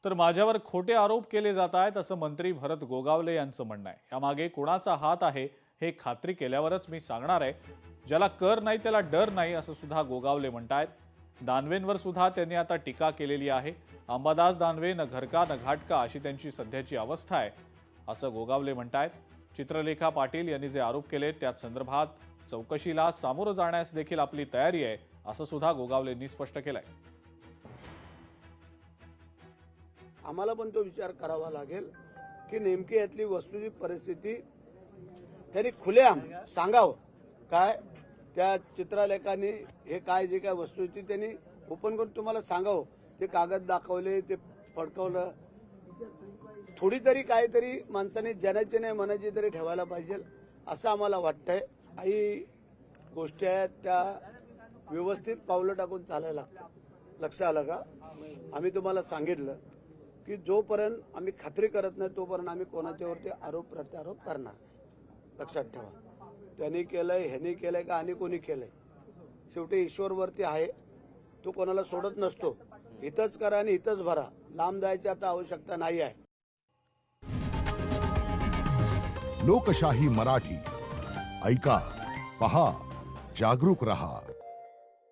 तर माझ्यावर खोटे आरोप केले जात आहेत असं मंत्री भरत गोगावले यांचं म्हणणं आहे। यामागे कोणाचा हात आहे हे खात्री केल्यावरच मी सांगणार आहे। ज्याला कर नाही त्याला डर नाही असं सुद्धा गोगावले म्हणतायत। दानवेंवर सुद्धा त्यांनी आता टीका केलेली आहे। अंबादास दानवे न घरका न घाटका अशी त्यांची सध्याची अवस्था आहे असं गोगावले म्हणतायत। चित्रलेखा पाटील यांनी जे आरोप केले त्या संदर्भात चौकशीला सामोरं जाण्यास देखील आपली तयारी आहे असं सुद्धा गोगावलेंनी स्पष्ट केलंय। आम्हाला पण तो विचार करावा लागेल की नेमकी यातली वस्तुस्थिती परिस्थिती त्यांनी खुलेआम सांगावं। काय त्या चित्रलेखांनी हे काय जे काय वस्तुस्थिती त्यांनी ओपन करून तुम्हाला सांगावं। ते कागद दाखवले, ते फडकवलं, थोडी तरी काहीतरी माणसाने जनाची नाही मनाची तरी ठेवायला पाहिजे असं आम्हाला वाटतंय। काही गोष्टी आहेत त्या व्यवस्थित पावलं टाकून चालायला लागतात। लक्ष आलं का? आम्ही तुम्हाला सांगितलं की जोपर्यंत आम्ही खात्री करत नाही तोपर्यंत आम्ही कोणाच्यावरती आरोप प्रत्यारोप करणार नाही। लक्षात ठेवा, त्यांनी केलंय, ह्यांनी केलंय का आणि कोणी केलंय, शेवटी ईश्वरवरती आहे, तो कोणाला सोडत नसतो। इथंच करा आणि इथंच भरा, लांब जायची आता आवश्यकता नाही आहे। लोकशाही मराठी ऐका, पहा, जागरूक रहा।